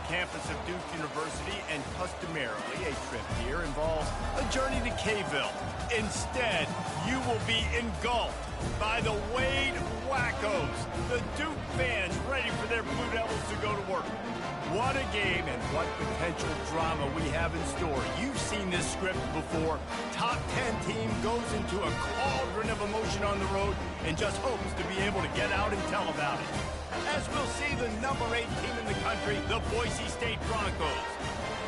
campus of Duke University, and customarily a trip here involves a journey to K-ville. Instead, you will be engulfed by the Wade Wackos, the Duke fans ready for their Blue Devils to go to work. What a game and what potential drama we have in store. You've seen this script before. Top 10 team goes into a cauldron of emotion on the road and just hopes to be able to get out and tell about it. As we'll see the number 8 team in the country, the Boise State Broncos,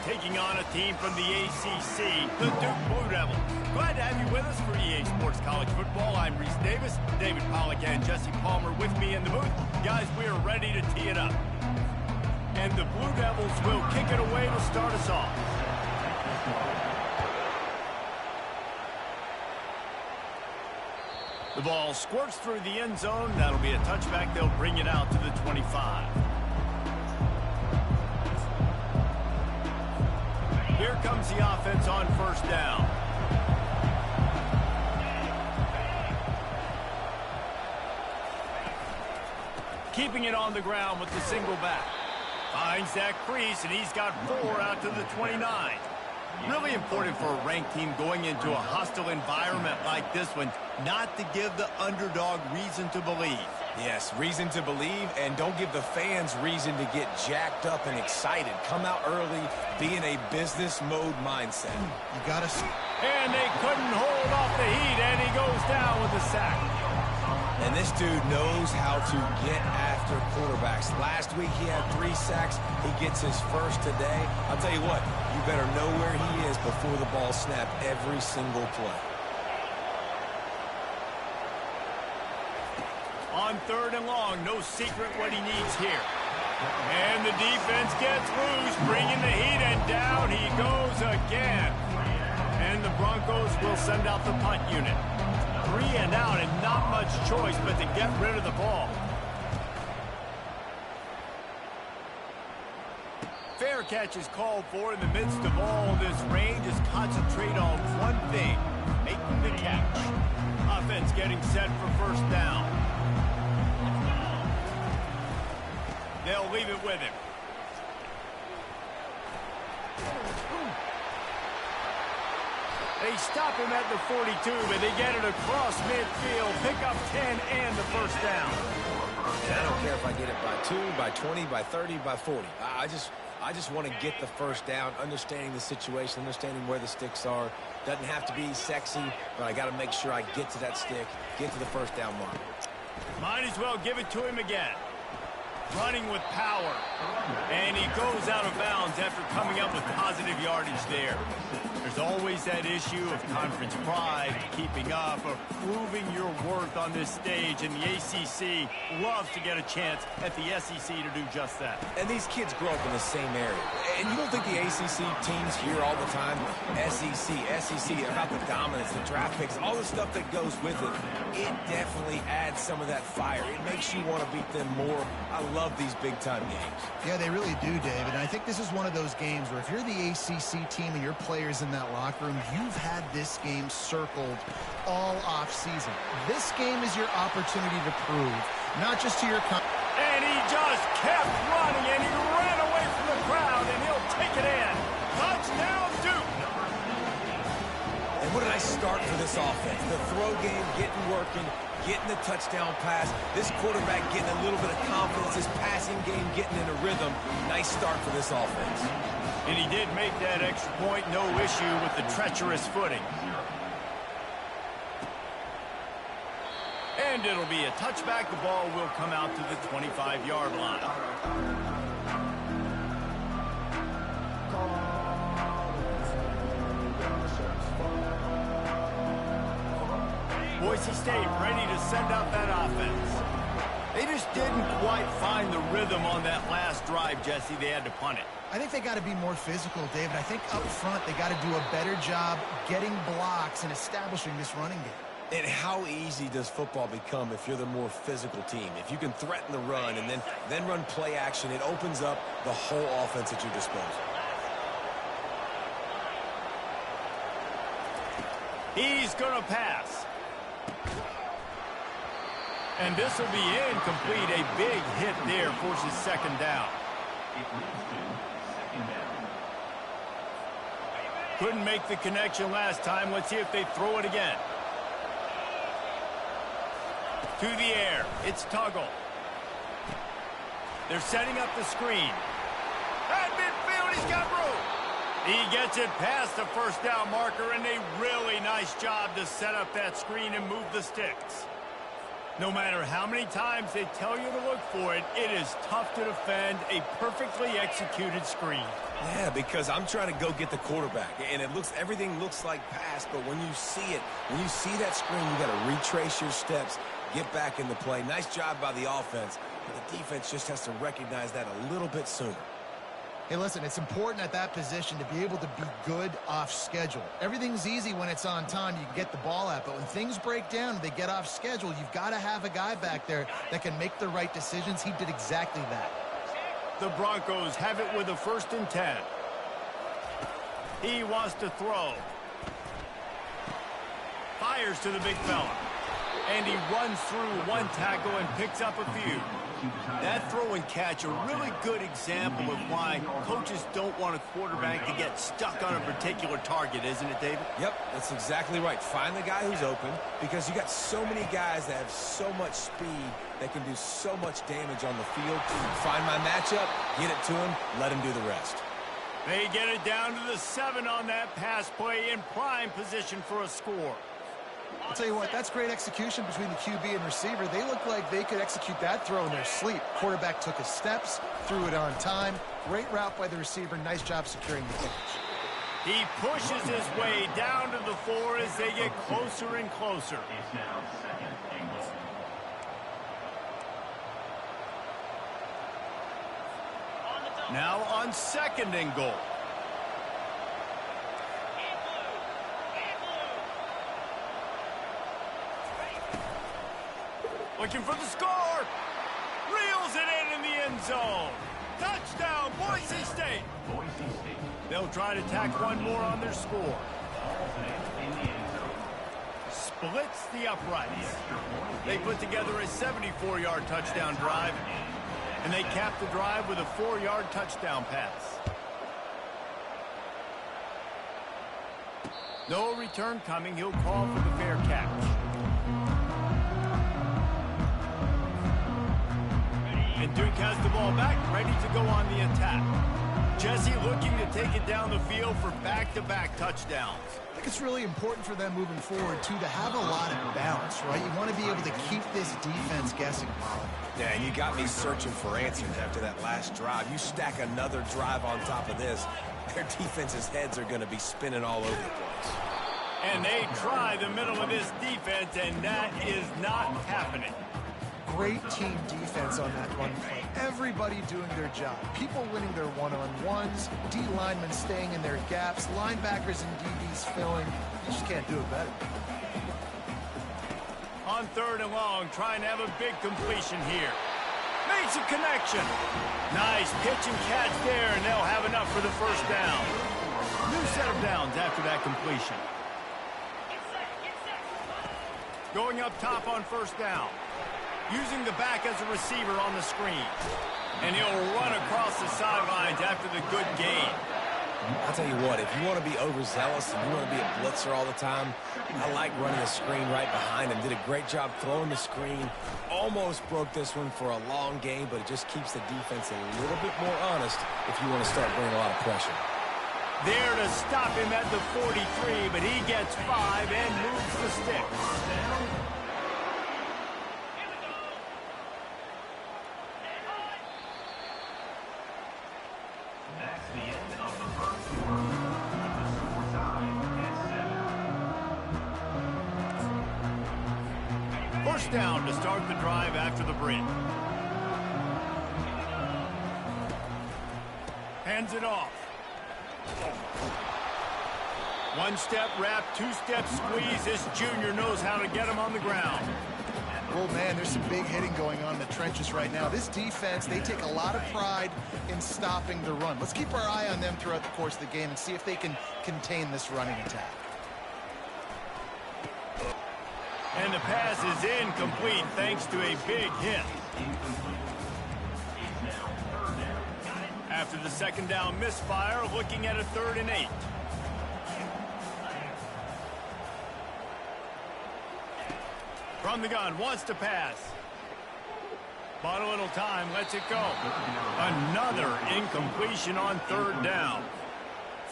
taking on a team from the ACC, the Duke Blue Devils. Glad to have you with us for EA Sports College Football. I'm Reese Davis, David Pollack and Jesse Palmer with me in the booth. Guys, we are ready to tee it up. And the Blue Devils will kick it away to start us off. The ball squirts through the end zone. That'll be a touchback. They'll bring it out to the 25. Here comes the offense on first down. Keeping it on the ground with the single back. Finds that crease, and he's got 4 out to the 29. Really important for a ranked team going into a hostile environment like this one, not to give the underdog reason to believe. Yes, reason to believe, and don't give the fans reason to get jacked up and excited. Come out early, be in a business mode mindset. You gotta... And they couldn't hold off the heat, and he goes down with a sack. And this dude knows how to get after quarterbacks. Last week he had 3 sacks. He gets his first today. I'll tell you what, you better know where he is before the ball snapped every single play. On 3rd and long, no secret what he needs here. And the defense gets loose, bringing the heat, and down he goes again. And the Broncos will send out the punt unit. 3 and out, and not much choice but to get rid of the ball. Fair catch is called for in the midst of all this rain. Just concentrate on one thing, making the catch. Offense getting set for first down. They'll leave it with him. They stop him at the 42, but they get it across midfield. Pick up 10 and the first down. And I don't care if I get it by 2, by 20, by 30, by 40. I just want to get the first down, understanding the situation, understanding where the sticks are. Doesn't have to be sexy, but I got to make sure I get to that stick, get to the first down mark. Might as well give it to him again. Running with power. And he goes out of bounds after coming up with positive yardage there. There's always that issue of conference pride, keeping up, or proving your worth on this stage, and the ACC loves to get a chance at the SEC to do just that. And these kids grow up in the same area. And you don't think the ACC teams hear all the time, SEC, about the dominance, the draft picks, all the stuff that goes with it. It definitely adds some of that fire. It makes you want to beat them more. I love these big-time games. Yeah, they really do, David. And I think this is one of those games where if you're the ACC team and your players in that locker room, you've had this game circled all off-season. This game is your opportunity to prove, not just to your... And he just kept running, and he ran away from the crowd, and he'll take it in. Touchdown, Duke! And what a nice start for this offense. The throw game getting working, getting the touchdown pass. This quarterback getting a little bit of confidence. His passing game getting in a rhythm. Nice start for this offense. And he did make that extra point, no issue with the treacherous footing. And it'll be a touchback. The ball will come out to the 25-yard line. Boise State ready to send out that offense. They just didn't quite find the rhythm on that last drive, Jesse. They had to punt it. I think they got to be more physical, David. I think up front they got to do a better job getting blocks and establishing this running game. And how easy does football become if you're the more physical team? If you can threaten the run and then run play action, it opens up the whole offense at your disposal. He's going to pass. And this will be incomplete. A big hit there forces second down. Couldn't make the connection last time. Let's see if they throw it again. To the air. It's Tuggle. They're setting up the screen. At midfield, he's got room. He gets it past the first down marker, and a really nice job to set up that screen and move the sticks. No matter how many times they tell you to look for it, it is tough to defend a perfectly executed screen. Yeah, because I'm trying to go get the quarterback, and everything looks like pass, but when you see it, when you see that screen, you got to retrace your steps, get back in the play. Nice job by the offense, but the defense just has to recognize that a little bit sooner. Hey, listen, it's important at that position to be able to be good off schedule. Everything's easy when it's on time. You can get the ball out, but when things break down, they get off schedule, you've got to have a guy back there that can make the right decisions. He did exactly that. The Broncos have it with a 1st and 10. He wants to throw. Fires to the big fella. And he runs through one tackle and picks up a few. That throw and catch, a really good example of why coaches don't want a quarterback to get stuck on a particular target, isn't it, David? Yep, that's exactly right. Find the guy who's open, because you got so many guys that have so much speed that can do so much damage on the field. Find my matchup, get it to him, let him do the rest. They get it down to the 7 on that pass play in prime position for a score. I'll tell you what, that's great execution between the QB and receiver. They look like they could execute that throw in their sleep. Quarterback took his steps, threw it on time. Great route by the receiver. Nice job securing the catch. He pushes his way down to the 4 as they get closer and closer. Now on 2nd and goal. Looking for the score. Reels it in the end zone. Touchdown, Boise State. They'll try to tack one more on their score. Splits the uprights. They put together a 74-yard touchdown drive, and they cap the drive with a 4-yard touchdown pass. No return coming. He'll call for the fair catch. And Duke has the ball back, ready to go on the attack. Jesse looking to take it down the field for back-to-back touchdowns. I think it's really important for them moving forward, too, to have a lot of balance, right? You want to be able to keep this defense guessing. Yeah, and you got me searching for answers after that last drive. You stack another drive on top of this, their defense's heads are going to be spinning all over the place. And they try the middle of this defense, and that is not happening. Great team defense on that run play. Everybody doing their job. People winning their one-on-ones, D linemen staying in their gaps, linebackers and DBs filling. You just can't do it better. On 3rd and long, trying to have a big completion here. Makes a connection. Nice pitch and catch there, and they'll have enough for the 1st down. New set of downs after that completion. Going up top on 1st down. Using the back as a receiver on the screen. And he'll run across the sidelines after the good gain. I'll tell you what, if you want to be overzealous and you want to be a blitzer all the time, I like running a screen right behind him. Did a great job throwing the screen. Almost broke this one for a long game, but it just keeps the defense a little bit more honest if you want to start bringing a lot of pressure. There to stop him at the 43, but he gets 5 and moves the sticks. First down to start the drive after the break. Hands it off. One step wrap, 2-step squeeze. This junior knows how to get him on the ground. Oh, man, there's some big hitting going on in the trenches right now. This defense, they take a lot of pride in stopping the run. Let's keep our eye on them throughout the course of the game and see if they can contain this running attack. And the pass is incomplete thanks to a big hit. After the second down misfire, looking at a 3rd and 8. From the gun, wants to pass. Bought a little time, lets it go. Another incompletion on 3rd down.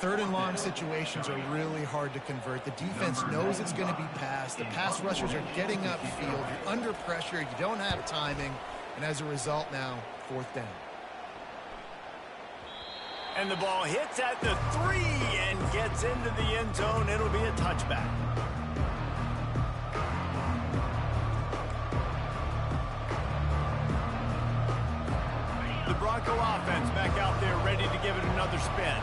3rd and long situations are really hard to convert. The defense knows it's going to be passed. The pass rushers are getting upfield. You're under pressure. You don't have timing. And as a result now, 4th down. And the ball hits at the 3 and gets into the end zone. It'll be a touchback. The Bronco offense back out there ready to give it another spin.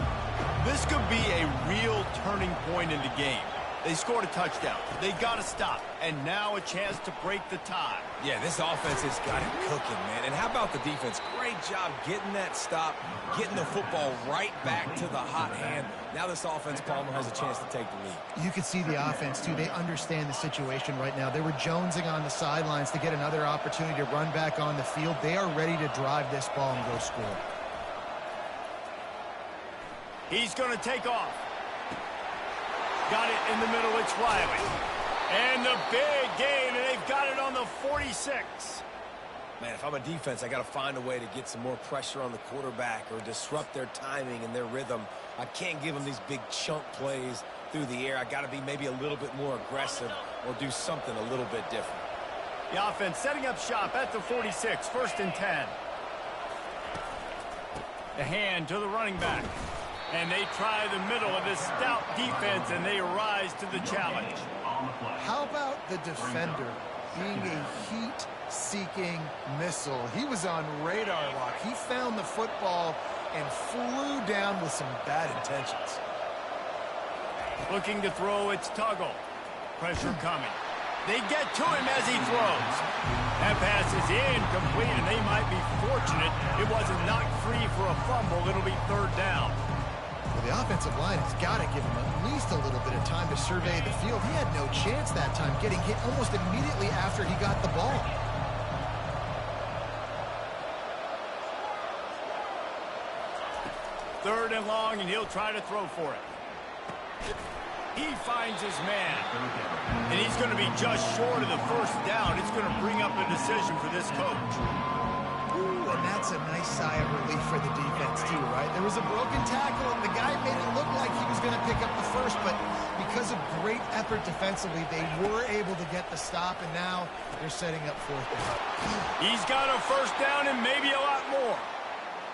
This could be a real turning point in the game. They scored a touchdown. They got to stop. And now a chance to break the tie. Yeah, this offense has got it cooking, man. And how about the defense? Great job getting that stop, getting the football right back to the hot hand. Now this offense, Palmer, has a chance to take the lead. You could see the offense, too. They understand the situation right now. They were jonesing on the sidelines to get another opportunity to run back on the field. They are ready to drive this ball and go score. He's going to take off. Got it in the middle. It's Riley. And the big gain, and they've got it on the 46. Man, if I'm a defense, I got to find a way to get some more pressure on the quarterback or disrupt their timing and their rhythm. I can't give them these big chunk plays through the air. I got to be maybe a little bit more aggressive or do something a little bit different. The offense setting up shop at the 46, 1st and 10. The hand to the running back. And they try the middle of this stout defense, and they rise to the challenge. How about the defender being a heat-seeking missile? He was on radar lock. He found the football and flew down with some bad intentions. Looking to throw, it's Tuggle. Pressure coming. They get to him as he throws. That pass is incomplete, and they might be fortunate it wasn't knocked free for a fumble. It'll be 3rd down. Well, the offensive line has got to give him at least a little bit of time to survey the field. He had no chance that time, getting hit almost immediately after he got the ball. Third and long, and he'll try to throw for it. He finds his man. And he's going to be just short of the 1st down. It's going to bring up a decision for this coach. Ooh, and that's a nice sigh of relief for the defense, too, right? There was a broken tackle, and the guy made it look like he was going to pick up the 1st, but because of great effort defensively, they were able to get the stop, and now they're setting up 4th down. He's got a 1st down and maybe a lot more.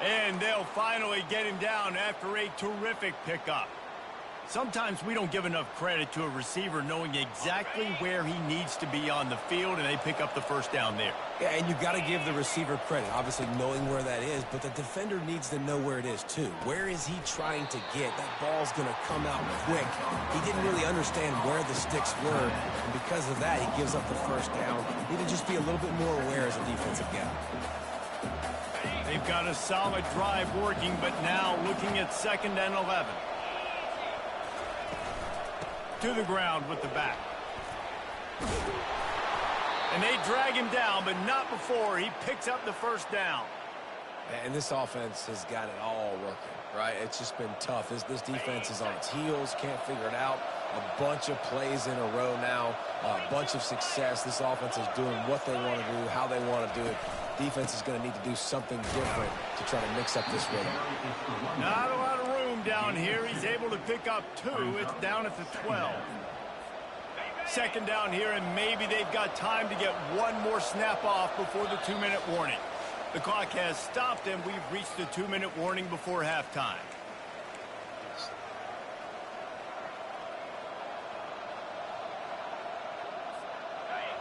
And they'll finally get him down after a terrific pickup. Sometimes we don't give enough credit to a receiver knowing exactly where he needs to be on the field, and they pick up the 1st down there. Yeah, and you've got to give the receiver credit, obviously knowing where that is, but the defender needs to know where it is too. Where is he trying to get? That ball's going to come out quick. He didn't really understand where the sticks were, and because of that, he gives up the 1st down. He need to just be a little bit more aware as a defensive guy. They've got a solid drive working, but now looking at 2nd and 11. To the ground with the back. And they drag him down, but not before he picks up the 1st down. And this offense has got it all working, right? It's just been tough. This defense is on its heels, can't figure it out. A bunch of plays in a row now, a bunch of success. This offense is doing what they want to do, how they want to do it. Defense is going to need to do something different to try to mix up this rhythm. Not a lot of room down here. He's able to pick up 2. It's down at the 12. 2nd down here, and maybe they've got time to get one more snap off before the 2-minute warning. The clock has stopped, and we've reached the 2-minute warning before halftime.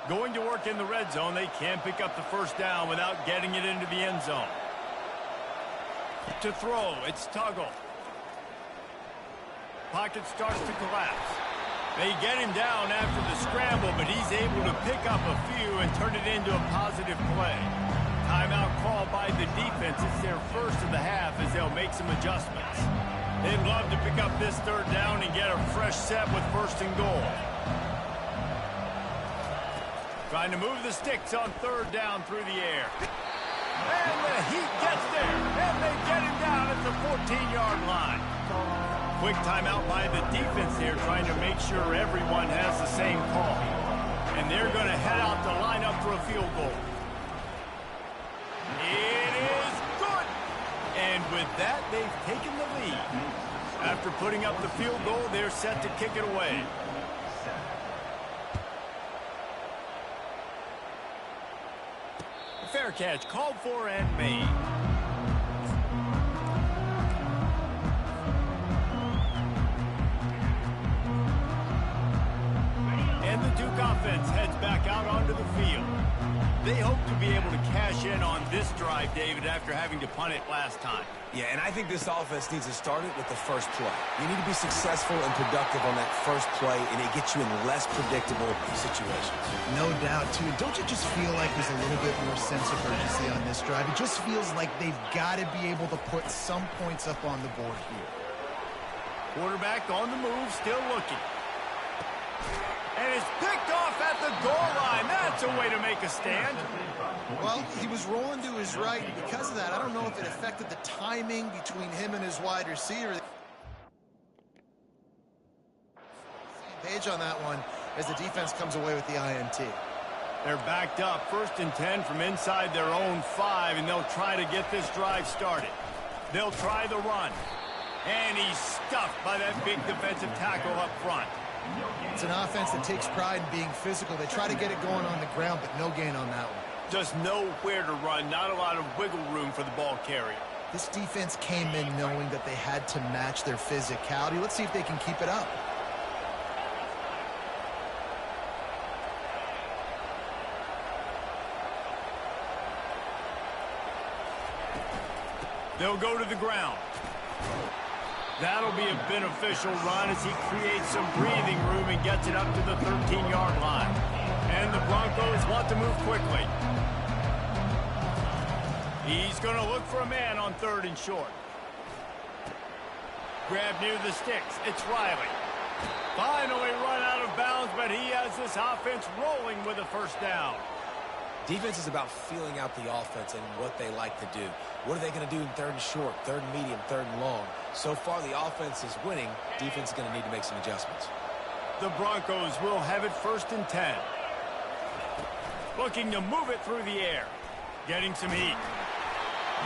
Going to work in the red zone. They can't pick up the 1st down without getting it into the end zone. To throw, it's Tuggle. Pocket starts to collapse. They get him down after the scramble, but he's able to pick up a few and turn it into a positive play. Timeout called by the defense. It's their 1st of the half as they'll make some adjustments. They'd love to pick up this 3rd down and get a fresh set with 1st and goal. Trying to move the sticks on 3rd down through the air. And the Heat gets there, and they get him down at the 14-yard line. Quick timeout by the defense there, trying to make sure everyone has the same call. And they're going to head out to line up for a field goal. It is good. And with that, they've taken the lead. After putting up the field goal, they're set to kick it away. A fair catch called for and made. And the Duke offense heads back out onto the field. They hope to be able to cash in on this drive, David, after having to punt it last time. Yeah, and I think this offense needs to start it with the first play. You need to be successful and productive on that first play, and it gets you in less predictable situations. No doubt, too. Don't you just feel like there's a little bit more sense of urgency on this drive? It just feels like they've got to be able to put some points up on the board here. Quarterback on the move, still looking. And it's picked off at the goal line. That's a way to make a stand. Well, he was rolling to his right. Because of that, I don't know if it affected the timing between him and his wide receiver. Page on that one as the defense comes away with the INT. They're backed up, 1st and 10 from inside their own 5, and they'll try to get this drive started. They'll try the run. And he's stuffed by that big defensive tackle up front. It's an offense that takes pride in being physical. They try to get it going on the ground, but no gain on that one. Just nowhere to run, not a lot of wiggle room for the ball carrier. This defense came in knowing that they had to match their physicality. Let's see if they can keep it up. They'll go to the ground. That'll be a beneficial run as he creates some breathing room and gets it up to the 13-yard line. And the Broncos want to move quickly. He's going to look for a man on 3rd and short. Grab near the sticks. It's Riley. Finally run out of bounds, but he has this offense rolling with a first down. Defense is about feeling out the offense and what they like to do. What are they going to do in 3rd and short, 3rd and medium, 3rd and long? So far, the offense is winning. Defense is going to need to make some adjustments. The Broncos will have it 1st and 10. Looking to move it through the air. Getting some heat.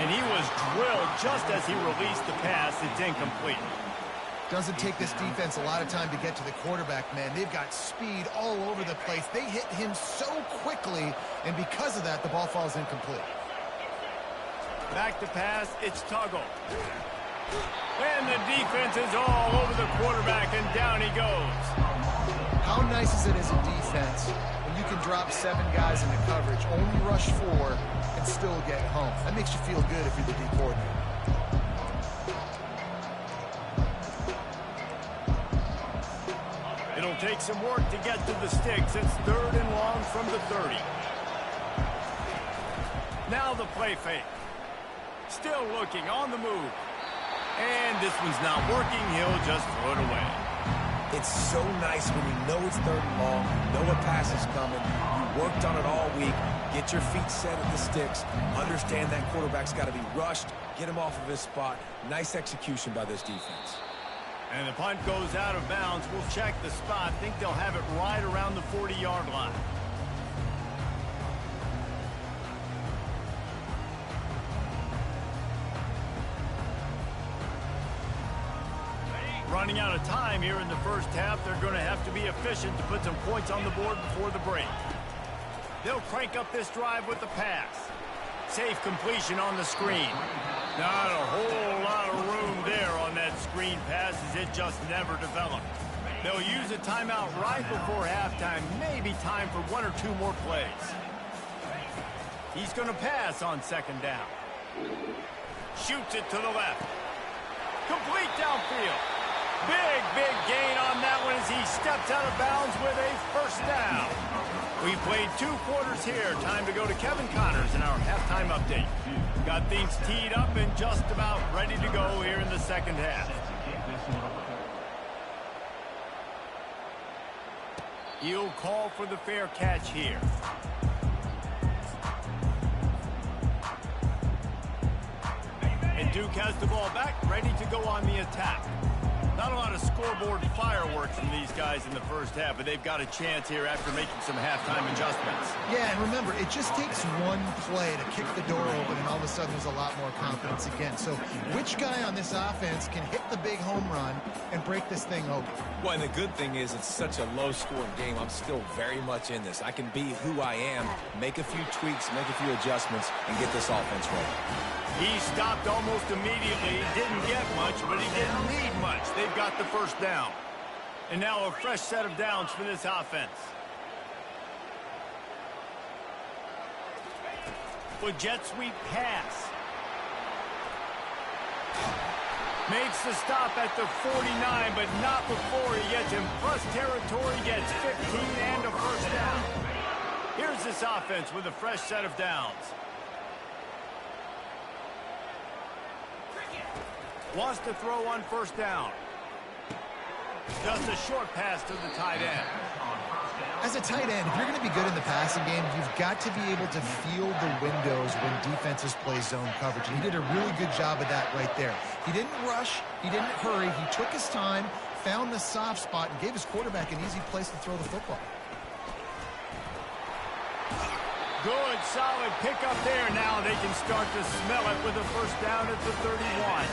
And he was drilled just as he released the pass. It's incomplete. Doesn't take this defense a lot of time to get to the quarterback, man. They've got speed all over the place. They hit him so quickly, and because of that, the ball falls incomplete. Back to pass, it's Tuggle. And the defense is all over the quarterback, and down he goes. How nice is it as a defense when you can drop 7 guys into coverage, only rush 4, and still get home? That makes you feel good if you're the D coordinator. It'll take some work to get to the sticks. It's 3rd and long from the 30. Now the play fake. Still looking on the move. And this one's not working. He'll just throw it away. It's so nice when you know it's 3rd and long, you know a pass is coming, you worked on it all week, get your feet set at the sticks, understand that quarterback's got to be rushed, get him off of his spot. Nice execution by this defense. And the punt goes out of bounds. We'll check the spot. Think they'll have it right around the 40-yard line. Running out of time here in the first half. They're going to have to be efficient to put some points on the board before the break. They'll crank up this drive with the pass. Safe completion on the screen. Not a whole lot of room there on that screen pass as it just never developed. They'll use a timeout right before halftime. Maybe time for 1 or 2 more plays. He's going to pass on 2nd down. Shoots it to the left. Complete downfield. Big gain on that one as he steps out of bounds with a 1st down. We played 2 quarters here. Time to go to Kevin Connors in our halftime update. Got things teed up and just about ready to go here in the 2nd half. He'll call for the fair catch here. Duke has the ball back, ready to go on the attack. Not a lot of scoreboard fireworks from these guys in the first half, but they've got a chance here after making some halftime adjustments. Yeah, and remember, it just takes one play to kick the door open, and all of a sudden there's a lot more confidence again. So which guy on this offense can hit the big home run and break this thing open? Well, and the good thing is it's such a low-scoring game. I'm still very much in this. I can be who I am, make a few tweaks, make a few adjustments, and get this offense ready. He stopped almost immediately. Didn't get much, but he didn't need much. They've got the first down. And now a fresh set of downs for this offense. With jet sweep pass. Makes the stop at the 49, but not before he gets in plus territory, gets 15 and a first down. Here's this offense with a fresh set of downs. Wants to throw on first down. Just a short pass to the tight end. As a tight end, if you're going to be good in the passing game, you've got to be able to feel the windows when defenses play zone coverage. And he did a really good job of that right there. He didn't rush. He didn't hurry. He took his time, found the soft spot, and gave his quarterback an easy place to throw the football. Good, solid pickup there. Now they can start to smell it with a first down at the 31.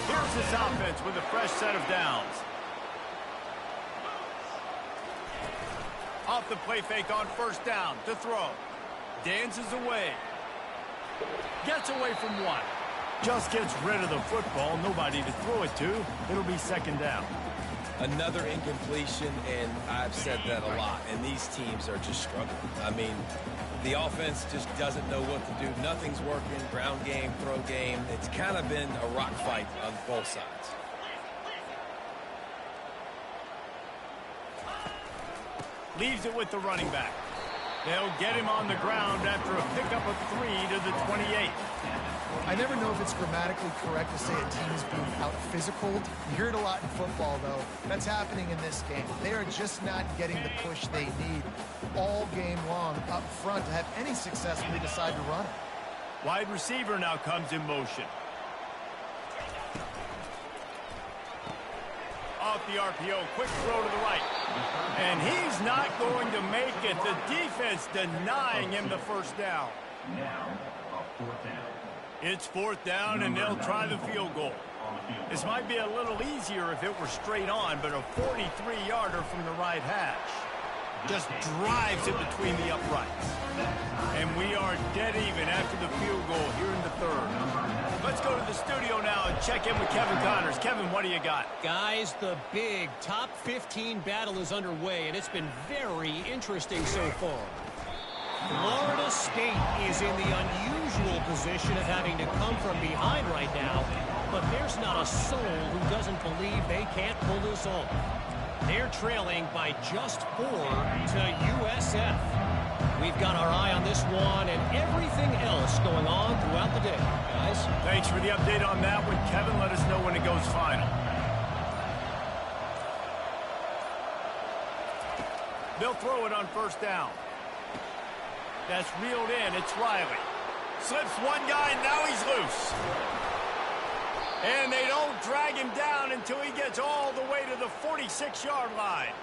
Here's this offense with a fresh set of downs. Off the play fake on first down to throw. Dances away. Gets away from one. Just gets rid of the football. Nobody to throw it to. It'll be second down. Another incompletion, and I've said that a lot, and these teams are just struggling. I mean, the offense just doesn't know what to do. Nothing's working. Ground game, throw game. It's kind of been a rock fight on both sides. Leaves it with the running back. They'll get him on the ground after a pickup of 3 to the 28. I never know if it's grammatically correct to say a team is being out-physicaled. You hear it a lot in football, though. That's happening in this game. They are just not getting the push they need all game long up front to have any success when they decide to run it. Wide receiver now comes in motion. Off the RPO, quick throw to the right. And he's not going to make it. The defense denying him the first down. It's fourth down, and they'll try the field goal. This might be a little easier if it were straight on, but a 43-yarder from the right hash. Just drives it between the uprights. And we are dead even after the field goal here in the third. Let's go to the studio now and check in with Kevin Connors. Kevin, what do you got? Guys, the big top 15 battle is underway, and it's been very interesting so far. Florida State is in the unusual position of having to come from behind right now, but there's not a soul who doesn't believe they can't pull this off. They're trailing by just 4 to USF. We've got our eye on this one and everything else going on throughout the day, guys. Thanks for the update on that one, Kevin. Let us know when it goes final. They'll throw it on first down. That's reeled in. It's Riley. Slips one guy, and now he's loose. And they don't drag him down until he gets all the way to the 46-yard line.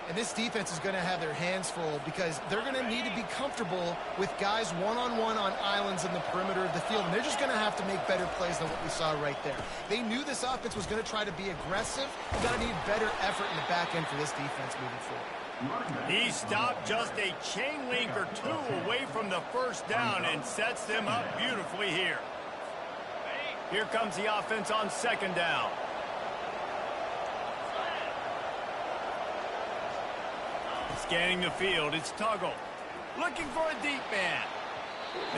And this defense is going to have their hands full because they're going to need to be comfortable with guys one-on-one on islands in the perimeter of the field. And they're just going to have to make better plays than what we saw right there. They knew this offense was going to try to be aggressive. They're going to need better effort in the back end for this defense moving forward. He stopped just a chain link or two away from the first down and sets them up beautifully here. Here comes the offense on second down. Scanning the field, it's Tuggle. Looking for a deep man.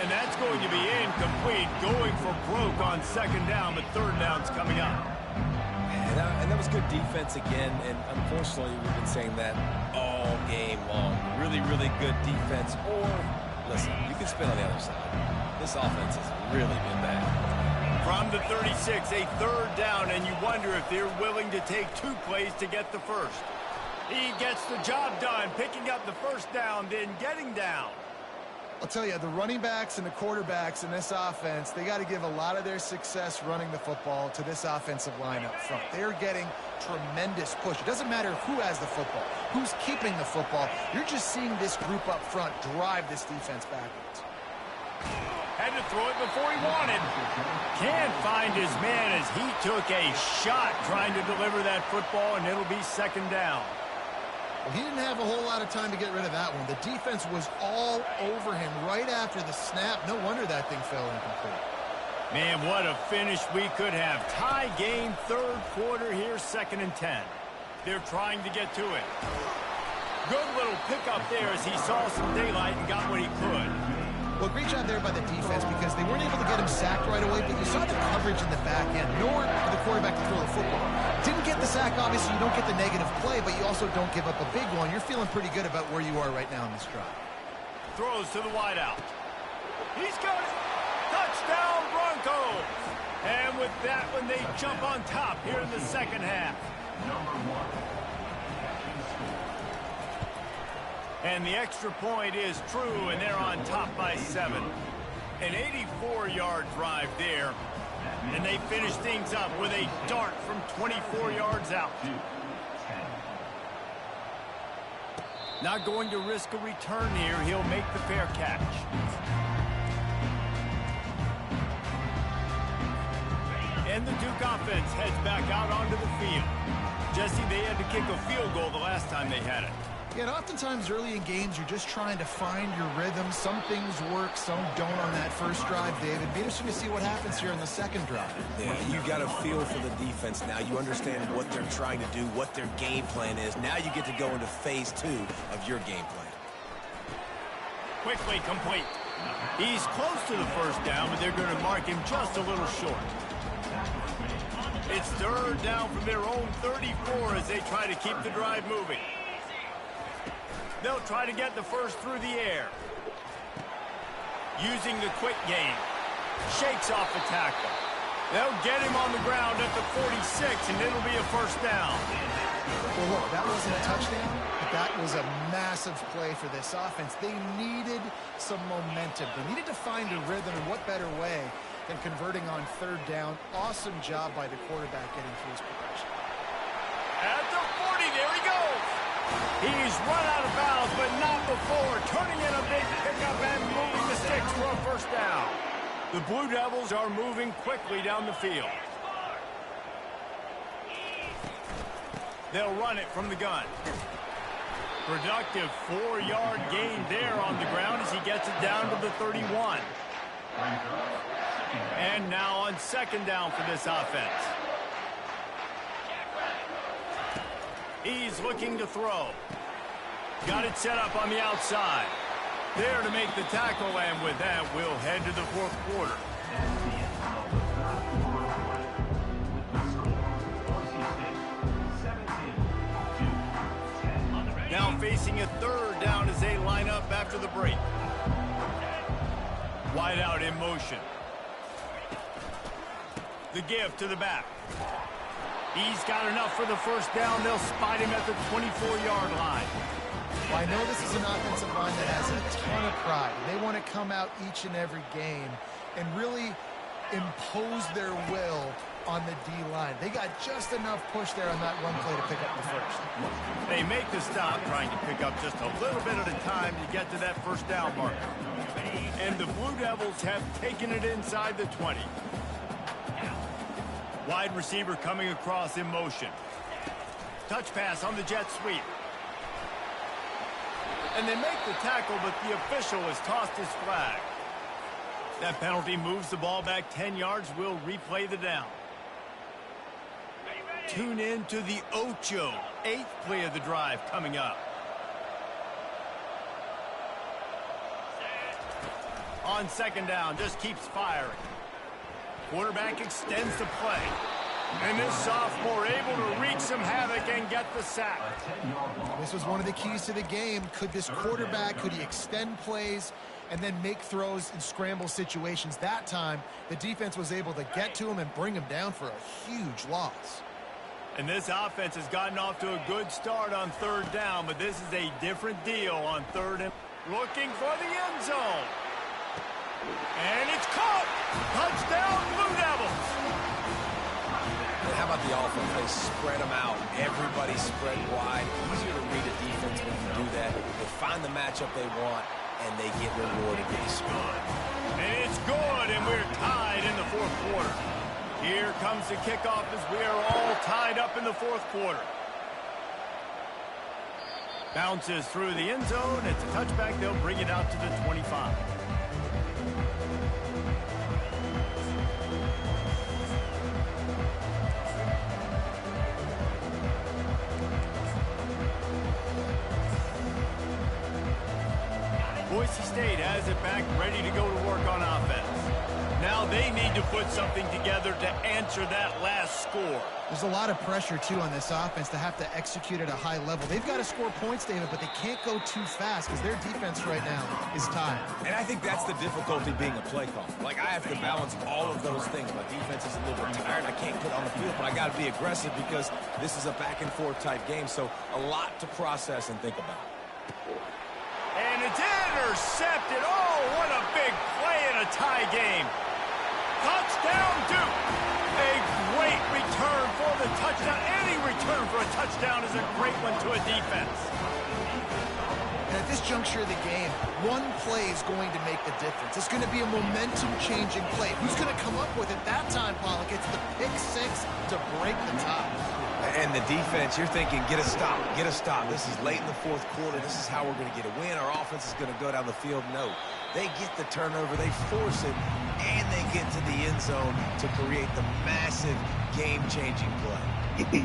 And that's going to be incomplete. Going for broke on second down, but third down's coming up. And that was good defense again, and unfortunately we've been saying that all game long. Really, really good defense. Or, listen, you can spin on the other side. This offense has really been bad. From the 36, a third down, and you wonder if they're willing to take 2 plays to get the first. He gets the job done, picking up the first down, then getting down. I'll tell you, the running backs and the quarterbacks in this offense, they got to give a lot of their success running the football to this offensive line up front. They're getting tremendous push. It doesn't matter who has the football, who's keeping the football. You're just seeing this group up front drive this defense backwards. Had to throw it before he wanted. Can't find his man as he took a shot trying to deliver that football, and it'll be second down. Well, he didn't have a whole lot of time to get rid of that one. The defense was all over him right after the snap. No wonder that thing fell incomplete. Man, what a finish we could have. Tie game, third quarter here, 2nd and 10. They're trying to get to it. Good little pickup there as he saw some daylight and got what he could. Well, great job there by the defense because they weren't able to get him sacked right away, but you saw the coverage in the back end. Nowhere for the quarterback to throw the football. Didn't get the sack, obviously. You don't get the negative play, but you also don't give up a big one. You're feeling pretty good about where you are right now in this drive. Throws to the wideout. He's got it. Touchdown, Broncos. And with that one, they jump on top here in the second half. And the extra point is true, and they're on top by 7. An 84-yard drive there. And they finish things up with a dart from 24 yards out. Not going to risk a return here. He'll make the fair catch. And the Duke offense heads back out onto the field. Jesse, they had to kick a field goal the last time they had it. Yeah, and oftentimes early in games, you're just trying to find your rhythm. Some things work, some don't on that first drive, David. Be interesting to see what happens here in the second drive. Yeah, you got a feel for the defense now. You understand what they're trying to do, what their game plan is. Now you get to go into phase 2 of your game plan. Quickly complete. He's close to the first down, but they're going to mark him just a little short. It's third down from their own 34 as they try to keep the drive moving. They'll try to get the first through the air. Using the quick game. Shakes off the tackle. They'll get him on the ground at the 46, and it'll be a first down. Well, look, that wasn't a touchdown, but that was a massive play for this offense. They needed some momentum. They needed to find a rhythm, and what better way than converting on third down. Awesome job by the quarterback getting through his progression. At the 40, there he goes. He's run out of bounds, but not before. Turning in a big pickup and moving the sticks for a first down. The Blue Devils are moving quickly down the field. They'll run it from the gun. Productive 4-yard gain there on the ground as he gets it down to the 31. And now on second down for this offense. He's looking to throw. Got it set up on the outside. There to make the tackle, and with that, we'll head to the fourth quarter. Now facing a third down as they line up after the break. Wide out in motion. The give to the back. He's got enough for the first down. They'll spot him at the 24-yard line. Well, I know this is an offensive line that has a ton of pride. They want to come out each and every game and really impose their will on the D-line. They got just enough push there on that run play to pick up the first. They make the stop, trying to pick up just a little bit at a time to get to that first down marker. And the Blue Devils have taken it inside the 20. Wide receiver coming across in motion. Touch pass on the jet sweep. And they make the tackle, but the official has tossed his flag. That penalty moves the ball back 10 yards. We'll replay the down. Tune in to the Ocho, 8th play of the drive coming up. On second down, just keeps firing. Quarterback extends the play. And this sophomore able to wreak some havoc and get the sack. This was one of the keys to the game. Could this quarterback, could he extend plays and then make throws in scramble situations? That time, the defense was able to get to him and bring him down for a huge loss. And this offense has gotten off to a good start on third down, but this is a different deal on third and... Looking for the end zone. And it's caught. Touchdown, Blue Devils. And how about the offense? They spread them out. Everybody spread wide. Easier to read a defense when you do that. They find the matchup they want, and they get rewarded with the score. And it's good, and we're tied in the fourth quarter. Here comes the kickoff as we are all tied up in the fourth quarter. Bounces through the end zone. It's a touchback. They'll bring it out to the 25. Boise State has it back, ready to go to work on offense. Now they need to put something together to answer that last score. There's a lot of pressure, too, on this offense to have to execute at a high level. They've got to score points, David, but they can't go too fast because their defense right now is tired. And I think that's the difficulty being a play caller. Like, I have to balance all of those things. My defense is a little bit tired. I can't put on the field, but I got to be aggressive because this is a back-and-forth type game, so a lot to process and think about. And it's intercepted. Oh, what a big play in a tie game. Touchdown, Duke. A great return for the touchdown. Any return for a touchdown is a great one to a defense. And at this juncture of the game, one play is going to make the difference. It's going to be a momentum-changing play. Who's going to come up with it that time, Pollock? It's the pick six to break the tie. And the defense, you're thinking, get a stop, get a stop. This is late in the fourth quarter. This is how we're going to get a win. Our offense is going to go down the field. No. They get the turnover, they force it, and they get to the end zone to create the massive game-changing play.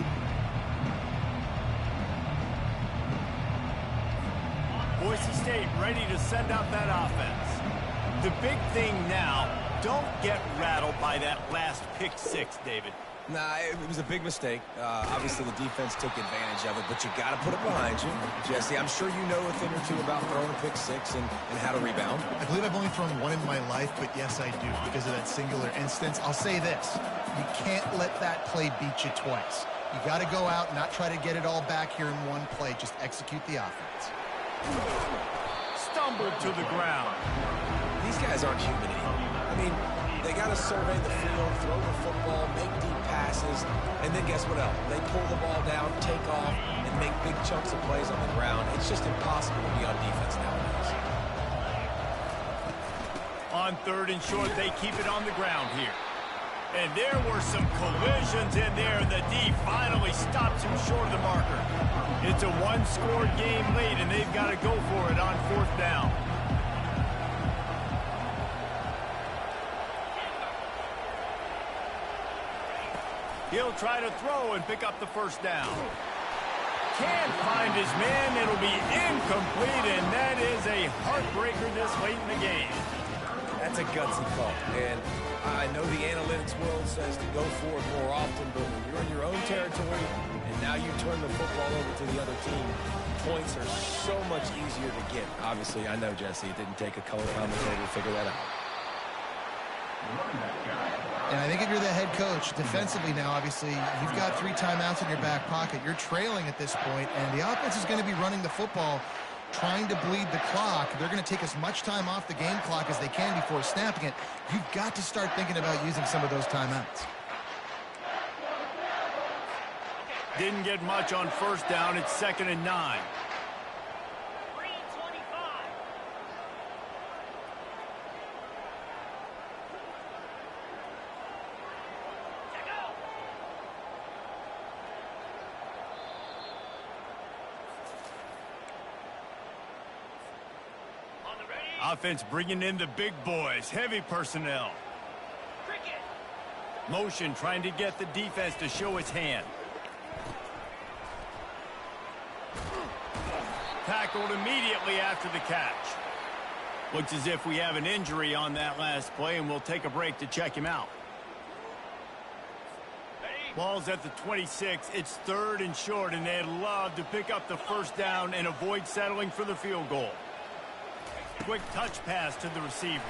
Boise State ready to send out that offense. The big thing now, don't get rattled by that last pick six, David. Nah, it was a big mistake. Obviously, the defense took advantage of it, but you got to put it behind you. Jesse, I'm sure you know a thing or two about throwing a pick six and how to rebound. I believe I've only thrown one in my life, but yes, I do because of that singular instance. I'll say this. You can't let that play beat you twice. You got to go out and not try to get it all back here in one play. Just execute the offense. Stumbled to the ground. These guys aren't human anymore. I mean, they got to survey the field, throw the football, make deep passes, and then guess what else? They pull the ball down, take off, and make big chunks of plays on the ground. It's just impossible to be on defense nowadays. On third and short, they keep it on the ground here. And there were some collisions in there, and the D finally stops him short of the marker. It's a one-score game late, and they've got to go for it on fourth down. He'll try to throw and pick up the first down. Can't find his man. It'll be incomplete, and that is a heartbreaker this late in the game. That's a gutsy call. And I know the analytics world says to go for it more often, but when you're in your own territory and now you turn the football over to the other team, points are so much easier to get. Obviously, I know, Jesse, it didn't take a color commentator to figure that out. And I think if you're the head coach, defensively now, obviously, you've got 3 timeouts in your back pocket. You're trailing at this point, and the offense is going to be running the football, trying to bleed the clock. They're going to take as much time off the game clock as they can before snapping it. You've got to start thinking about using some of those timeouts. Didn't get much on first down. It's 2nd and 9. Offense bringing in the big boys, heavy personnel. Motion trying to get the defense to show its hand. Tackled immediately after the catch. Looks as if we have an injury on that last play, and we'll take a break to check him out. Ball's at the 26. It's 3rd and short, and they'd love to pick up the first down and avoid settling for the field goal. Quick touch pass to the receiver.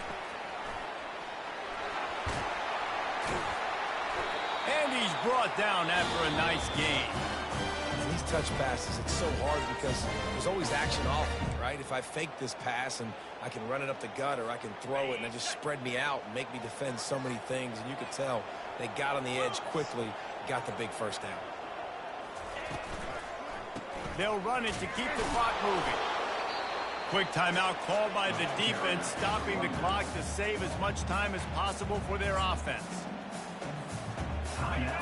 And he's brought down after a nice game. And these touch passes, it's so hard because there's always action off, right? If I fake this pass and I can run it up the gut, or I can throw it and it just spread me out and make me defend so many things. And you could tell they got on the edge quickly, got the big first down. They'll run it to keep the clock moving. Quick timeout called by the defense, stopping the clock to save as much time as possible for their offense.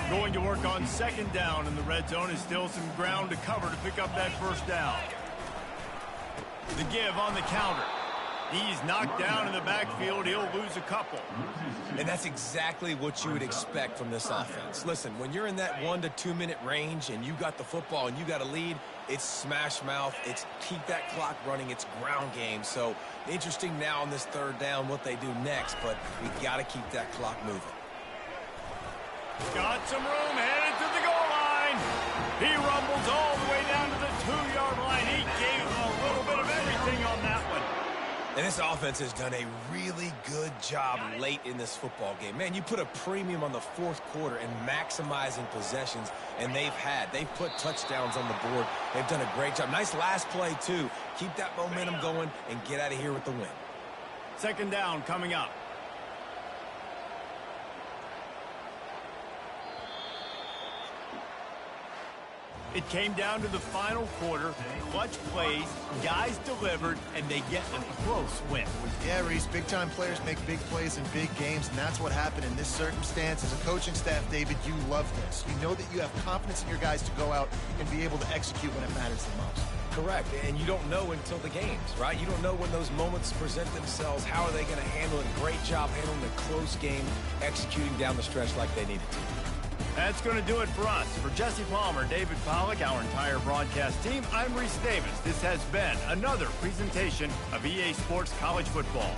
Going to work on second down, and the red zone is still some ground to cover to pick up that first down. The give on the counter. He's knocked down in the backfield. He'll lose a couple. And that's exactly what you would expect from this offense. Listen, when you're in that 1 to 2 minute range and you got the football and you got a lead, it's smash mouth. It's keep that clock running. It's ground game. So interesting now on this third down what they do next, but we got to keep that clock moving. Got some room, headed to the goal line. He rumbles all the way down to the 2-yard line. He gave him a little bit of everything on that one. And this offense has done a really good job late in this football game. Man, you put a premium on the fourth quarter and maximizing possessions, and they've put touchdowns on the board. They've done a great job. Nice last play, too. Keep that momentum going and get out of here with the win. Second down coming up. It came down to the final quarter. Clutch plays, guys delivered, and they get a close win. Yeah, Reese, big-time players make big plays in big games, and that's what happened in this circumstance. As a coaching staff, David, you love this. You know that you have confidence in your guys to go out and be able to execute when it matters the most. Correct, and you don't know until the games, right? You don't know when those moments present themselves. How are they going to handle it? Great job handling a close game, executing down the stretch like they needed to. That's going to do it for us. For Jesse Palmer, David Pollack, our entire broadcast team, I'm Reese Davis. This has been another presentation of EA Sports College Football.